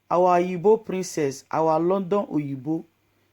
Our Oyinbo princess, our London Oyinbo,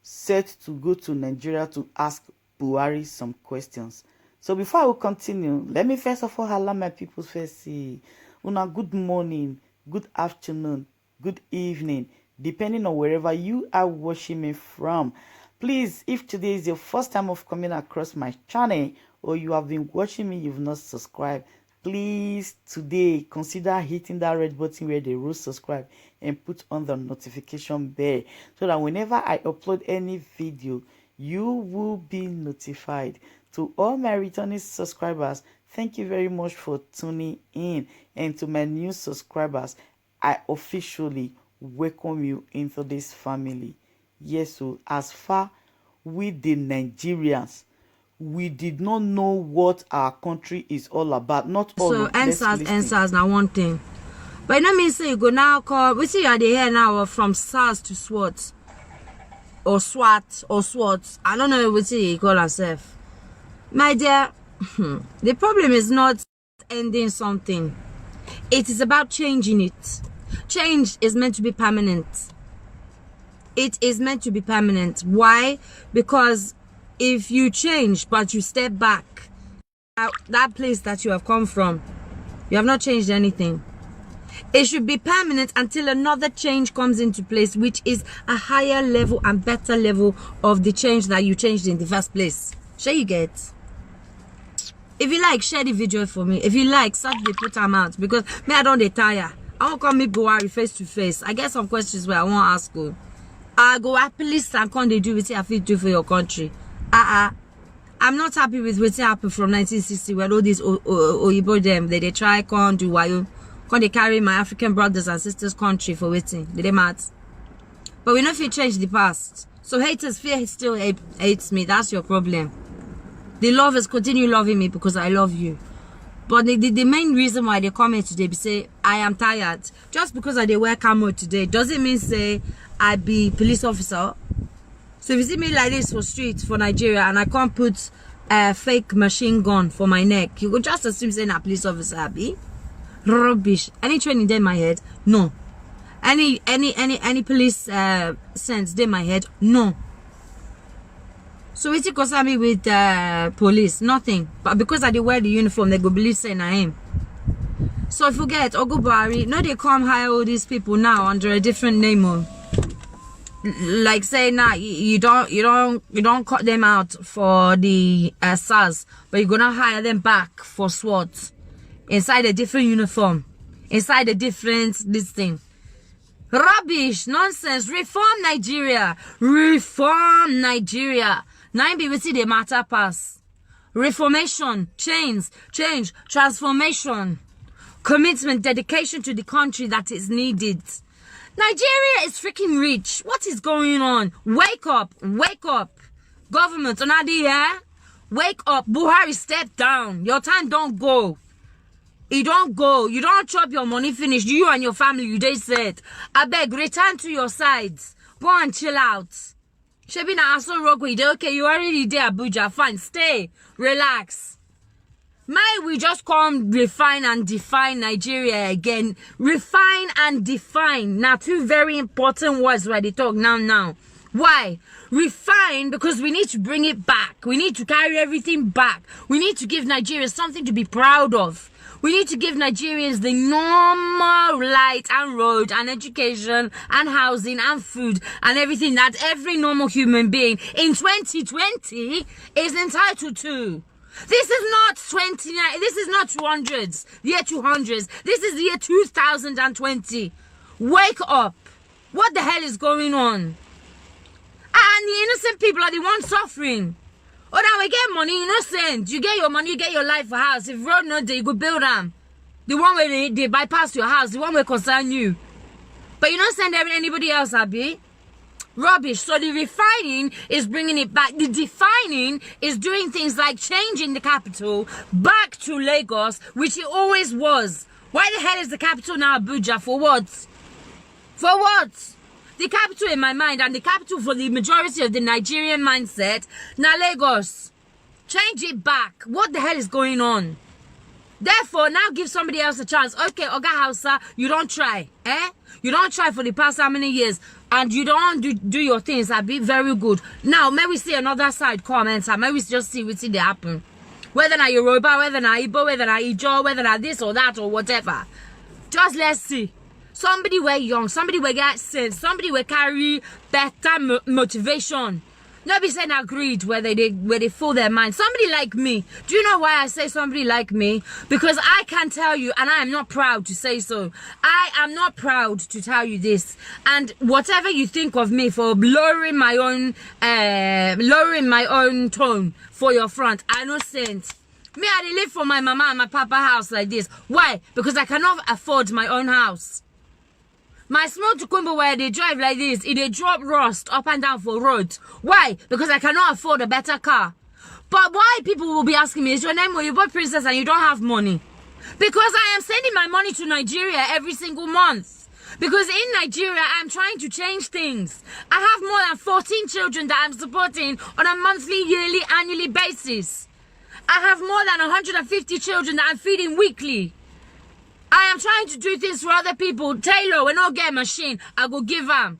set to go to Nigeria to ask Buhari some questions. So before I will continue, let me first of all allow my people first see. Una good morning, good afternoon, good evening, depending on wherever you are watching me from. Please, if today is your first time of coming across my channel or you have been watching me, you've not subscribed, please today consider hitting that red button where they wrote subscribe and put on the notification bell so that whenever I upload any video, you will be notified. To all my returning subscribers, thank you very much for tuning in, and to my new subscribers, I officially welcome you into this family. Yes, so as far with the Nigerians, we did not know what our country is all about. Not all. So answers now one thing. But you know me say you go now call, we see you are the here now from SARS to SWAT. Or SWAT or SWAT. I don't know what you call yourself. My dear, the problem is not ending something. It is about changing it. Change is meant to be permanent. It is meant to be permanent. Why? Because if you change but you step back, that place that you have come from, you have not changed anything. It should be permanent until another change comes into place, which is a higher level and better level of the change that you changed in the first place. Shall you get? If you like, share the video for me. If you like, start to put them out, because me, I don't tire. I won't come meet Buhari face to face. I get some questions where I won't ask you. I go at police and can't they do what I feel do for your country? I'm not happy with what happened from 1960 when all these Oyinbo them they try can't do why you can't they carry my African brothers and sisters country for waiting. They mad. But we know if you change the past. So haters fear still hates me. That's your problem. The lovers continue loving me because I love you. But the main reason why they come here today be say I am tired. Just because I they wear camo today doesn't mean say I be police officer. So if you see me like this for streets for Nigeria and I can't put a fake machine gun for my neck, you could just assume saying a police officer I be. Rubbish. Any training there in my head? No. Any police sense there in my head? No. So it's concern me with police, nothing. But because I did wear the uniform, they go believe saying I am. So forget Ogo Buhari. No, they come hire all these people now under a different name. Like say now you don't cut them out for the SARS, but you're gonna hire them back for SWAT inside a different uniform, inside a different this thing. Rubbish, nonsense. Reform Nigeria. Reform Nigeria. 9 see the matter pass. Reformation, change, transformation, commitment, dedication to the country that is needed. Nigeria is freaking rich. What is going on? Wake up, wake up. Government, Onadi, yeah? Wake up. Buhari, step down. Your time don't go. You don't go. You don't chop your money finished. You and your family, you they said. I beg, return to your sides. Go and chill out. Shebina Aso Rogo, okay, you already there, Abuja. Fine, stay, relax. We just come refine and define Nigeria again. Refine and define. Now, two very important words where they talk now. Why? Refine, because we need to bring it back. We need to carry everything back. We need to give Nigeria something to be proud of. We need to give Nigerians the normal light and road and education and housing and food and everything that every normal human being in 2020 is entitled to. This is not 29, this is not 200s, year 200s. This is the year 2020. Wake up. What the hell is going on? And the innocent people are the ones suffering. Oh, now we get money, innocent. You get your money, you get your life for house. If road not there, you go build them. The one where they bypass your house, the one where concern you. But you don't send anybody else, Abby. Rubbish. So the refining is bringing it back. The defining is doing things like changing the capital back to Lagos, which it always was. Why the hell is the capital now Abuja? For what? For what? The capital in my mind and the capital for the majority of the Nigerian mindset, now Lagos. Change it back. What the hell is going on? Therefore, now give somebody else a chance. Okay, Oga Hausa, you don't try. You don't try for the past how many years, and you don't do your things. I'll be very good. Now, may we see another side comment, and may we just see what they happen. Whether na Yoruba, whether na Igbo, whether na Ijo, whether na this or that or whatever. Just let's see. Somebody were young, somebody will get sense, somebody will carry better motivation. Not be saying agreed where they fool their mind. Somebody like me. Do you know why I say somebody like me? Because I can tell you, and I am not proud to say so. I am not proud to tell you this. And whatever you think of me for lowering my own tone for your front, I no sense. Me, I dey live for my mama and my papa house like this. Why? Because I cannot afford my own house. My small tukumba where they drive like this, they drop rust up and down for roads. Why? Because I cannot afford a better car. But why people will be asking me, is your name Oyinbo Princess and you don't have money? Because I am sending my money to Nigeria every single month. Because in Nigeria, I'm trying to change things. I have more than 14 children that I'm supporting on a monthly, yearly, annually basis. I have more than 150 children that I'm feeding weekly. I am trying to do things for other people. Taylor, when I get a machine, I go give them.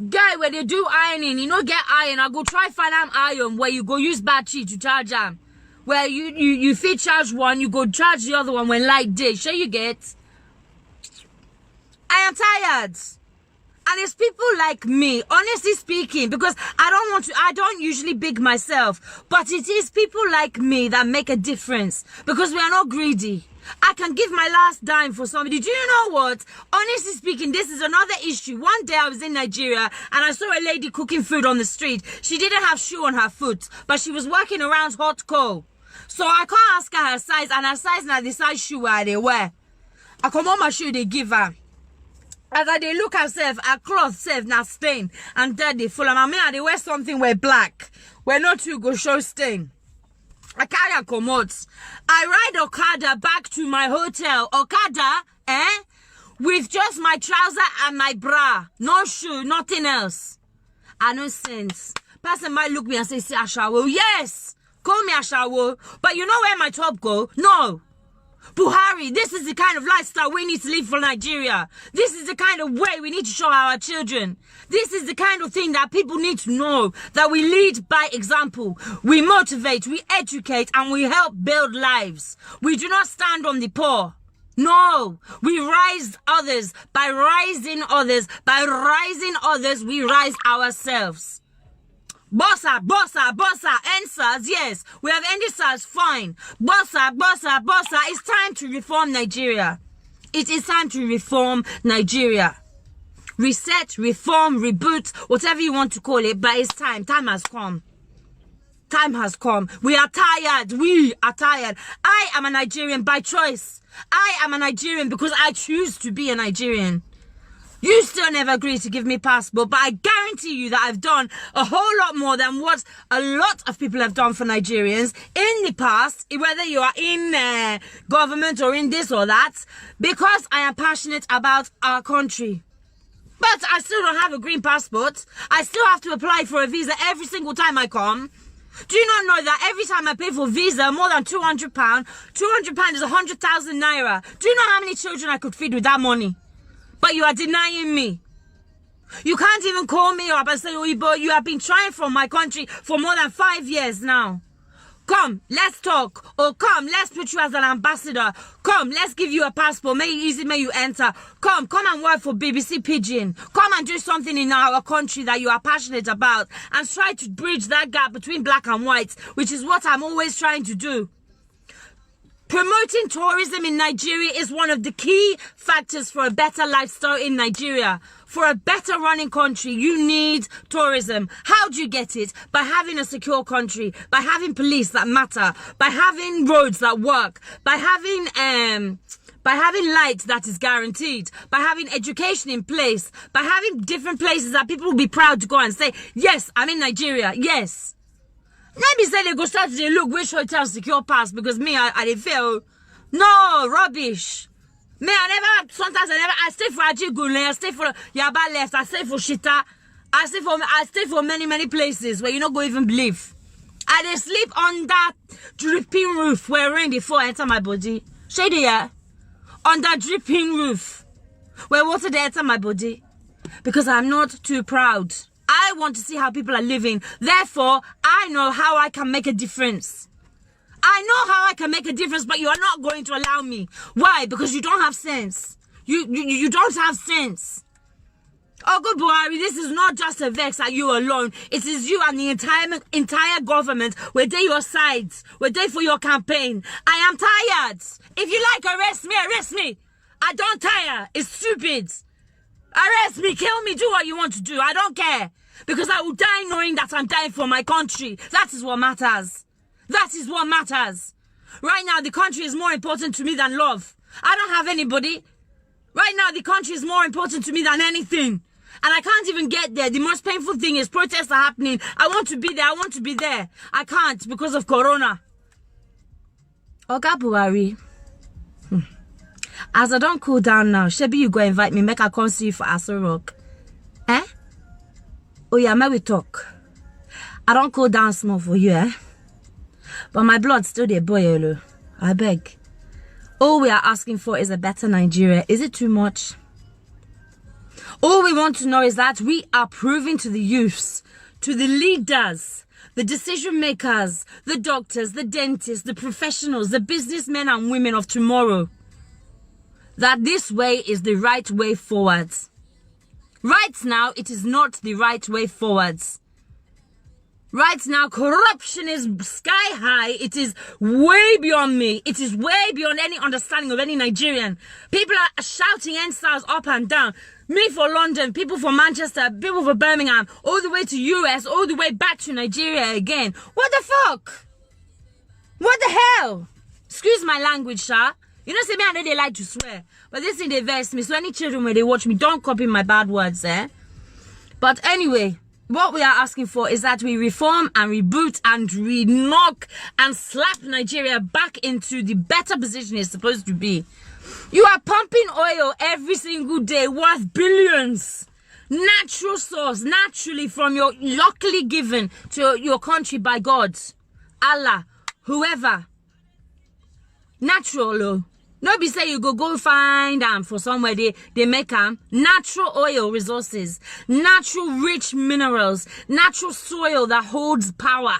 Guy, where they do ironing, you know, get iron, I go try find them iron where you go use battery to charge them. Where you fit charge one, you go charge the other one when light day. Sure you get? I am tired. And it's people like me, honestly speaking, because I don't usually big myself, but it is people like me that make a difference because we are not greedy. I can give my last dime for somebody. Do you know what? Honestly speaking, this is another issue. One day I was in Nigeria and I saw a lady cooking food on the street. She didn't have shoe on her foot, but she was working around hot coal. So I can't ask her size, and her size now the size shoe where they wear. I come on my shoe they give her. As I they look herself, her cloth self now stain and dirty full of my man. They wear something where black, where not to go show stain. I carry a commode. I ride Okada back to my hotel. Okada, with just my trouser and my bra. No shoe, nothing else. I no sense. Person might look me and say, Ashawo. Yes, call me Ashawo. But you know where my top go? No. Buhari, this is the kind of lifestyle we need to live for Nigeria. This is the kind of way we need to show our children. This is the kind of thing that people need to know, that we lead by example. We motivate, we educate, and we help build lives. We do not stand on the poor. No, we rise others. By rising others, we rise ourselves. Bossa, end SARS, yes. We have ended SARS, fine. Bossa, it's time to reform Nigeria. It is time to reform Nigeria. Reset, reform, reboot, whatever you want to call it, but it's time. Time has come. Time has come. We are tired. I am a Nigerian by choice. I am a Nigerian because I choose to be a Nigerian. You still never agreed to give me passport, but I guarantee you that I've done a whole lot more than what a lot of people have done for Nigerians in the past, whether you are in government or in this or that, because I am passionate about our country. But I still don't have a green passport. I still have to apply for a visa every single time I come. Do you not know that every time I pay for visa, more than £200, £200 is 100,000 naira. Do you know how many children I could feed with that money? But you are denying me. You can't even call me up and say, Oyinbo, you have been trying from my country for more than 5 years now. Come, let's talk. Or come, let's put you as an ambassador. Come, let's give you a passport. May you enter. Come and work for BBC Pidgin. Come and do something in our country that you are passionate about. And try to bridge that gap between black and white, which is what I'm always trying to do. Promoting tourism in Nigeria is one of the key factors for a better lifestyle in Nigeria. For a better running country, you need tourism. How do you get it? By having a secure country, by having police that matter, by having roads that work, by having light that is guaranteed, by having education in place, by having different places that people will be proud to go and say, yes, I'm in Nigeria, yes. Let me say they go start to look which hotel secure pass because me, I didn't fail. No, rubbish. Me, I stay for Ajigule, I stay for Yaba left, I stay for Shita, I stay for many places where you not go even believe. I dey sleep on that dripping roof where rain before enter my body. Shady, yeah? On that dripping roof where water dey enter my body. Because I'm not too proud. I want to see how people are living. Therefore, I know how I can make a difference. I know how I can make a difference, but you are not going to allow me. Why? Because you don't have sense. You don't have sense. Oh, good Buhari, this is not just a vex at you alone. It is you and the entire government. We're there your sides. We're there for your campaign. I am tired. If you like, arrest me, arrest me. I don't tire. It's stupid. Arrest me, kill me, do what you want to do. I don't care. Because I will die knowing that I'm dying for my country. That is what matters. That is what matters. Right now, the country is more important to me than love. I don't have anybody. Right now, the country is more important to me than anything. And I can't even get there. The most painful thing is protests are happening. I want to be there. I want to be there. I can't because of Corona. Oga Buhari. As I don't cool down now, Shebi, you go invite me, make I come see you for Aso Rock. Eh? Oh yeah, may we talk. I don't cool down small for you, eh? But my blood still dey boil. I beg. All we are asking for is a better Nigeria. Is it too much? All we want to know is that we are proving to the youths, to the leaders, the decision makers, the doctors, the dentists, the professionals, the businessmen and women of tomorrow, that this way is the right way forwards. Right now, it is not the right way forwards. Right now, corruption is sky high. It is way beyond me. It is way beyond any understanding of any Nigerian. People are shouting NSAS up and down. Me for London, people for Manchester, people for Birmingham, all the way to US, all the way back to Nigeria again. What the fuck? What the hell? Excuse my language, sir. You know, say me, I know they like to swear. But this thing, they vex me. So any children, when they watch me, don't copy my bad words, eh? But anyway, what we are asking for is that we reform and reboot and re-knock and slap Nigeria back into the better position it's supposed to be. You are pumping oil every single day worth billions. Natural source, naturally from your luckily given to your country by God, Allah, whoever. Natural. No be say you go find them for somewhere they make them. Natural oil resources, natural rich minerals, natural soil that holds power,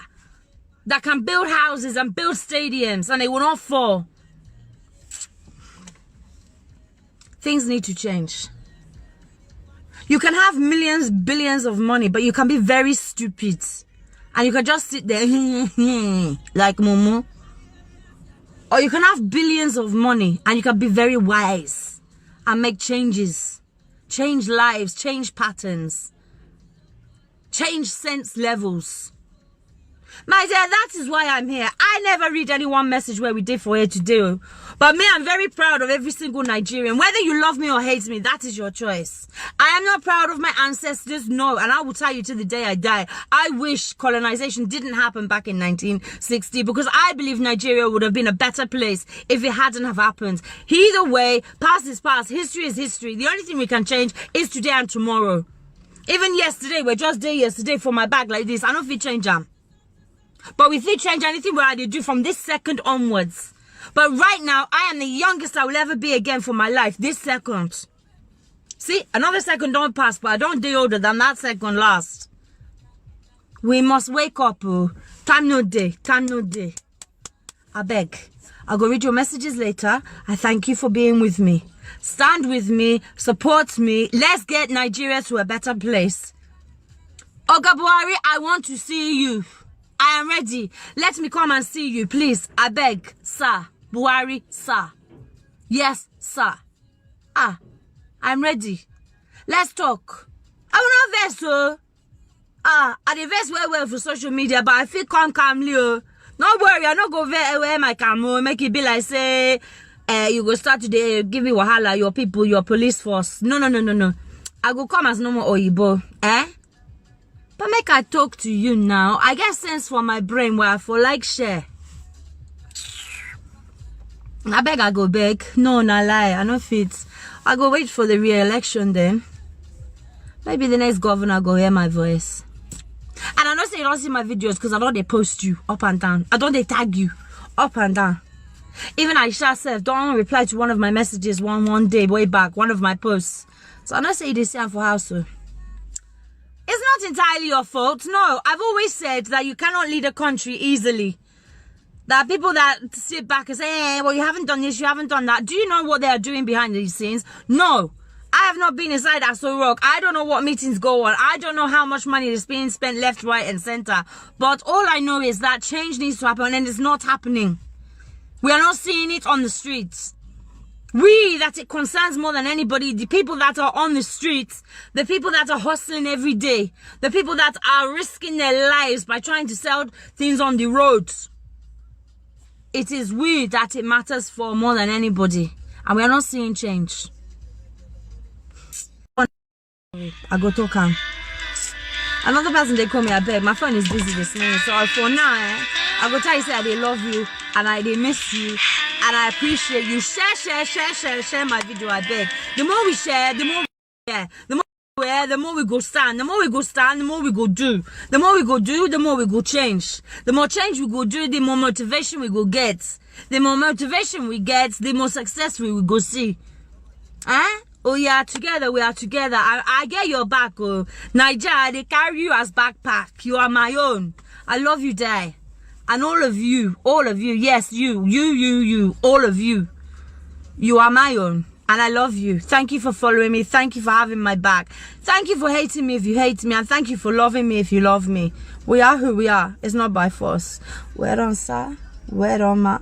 that can build houses and build stadiums and they will not fall. Things need to change. You can have millions, billions of money, but you can be very stupid. And you can just sit there like Momo. Or you can have billions of money and you can be very wise and make changes. Change lives, change patterns. Change sense levels. My dear, that is why I'm here. I never read any one message where we did for here to do. But me, I'm very proud of every single Nigerian. Whether you love me or hate me, that is your choice. I am not proud of my ancestors, no. And I will tell you to the day I die. I wish colonization didn't happen back in 1960 because I believe Nigeria would have been a better place if it hadn't have happened. Either way, past is past. History is history. The only thing we can change is today and tomorrow. Even yesterday, we're just there yesterday for my bag like this. I don't feel change them. But we fit change anything where I do from this second onwards. But right now, I am the youngest I will ever be again for my life. This second. See, another second don't pass, but I don't do older than that second last. We must wake up. Oh. Time no day. Time no day. I beg. I'll go read your messages later. I thank you for being with me. Stand with me. Support me. Let's get Nigeria to a better place. Oga Buhari, I want to see you. I am ready. Let me come and see you, please. I beg, sir. Buhari, sir. Yes, sir. I'm ready. Let's talk. I will not vex, so. I dey vex well for social media, but I feel calmly, oh. No worry, I no go wear my camo, make it be like, say, you go start today, give me wahala, your people, your police force. No. I go come as normal Oyinbo, eh? But make I talk to you now. I get sense for my brain where I for like share. I beg, I go beg. No, not lie. I no fit. I go wait for the re-election then. Maybe the next governor go hear my voice. And I know say you don't see my videos because I know they post you up and down. I don't they tag you up and down. Even Aisha said, don't reply to one of my messages one day way back, one of my posts. So I know say they say for house. So it's not entirely your fault. No, I've always said that you cannot lead a country easily. There are people that sit back and say, hey, well, you haven't done this, you haven't done that. Do you know what they are doing behind these scenes? No. I have not been inside Aso Rock. I don't know what meetings go on. I don't know how much money is being spent left, right, and center. But all I know is that change needs to happen, and it's not happening. We are not seeing it on the streets. We, that it concerns more than anybody, the people that are on the streets, the people that are hustling every day, the people that are risking their lives by trying to sell things on the roads. It is we that it matters for more than anybody. And we are not seeing change. I go talk him. Another person they call me, I beg. My phone is busy this morning. So for now, I go tell you say they love you and they miss you and I appreciate you. Share my video, I beg. The more we share, the more we share. The more we wear, the more we go stand. The more we go stand, the more we go do. The more we go do, the more we go change. The more change we go do, the more motivation we go get. The more motivation we get, the more success we will go see. Huh? Oh yeah, together we are together. I get your back, oh. Naija, they carry you as backpack. You are my own. I love you, Dad. And all of you, yes, you, all of you. You are my own. And I love you. Thank you for following me. Thank you for having my back. Thank you for hating me if you hate me. And thank you for loving me if you love me. We are who we are. It's not by force. Well done, sir. Well done, ma.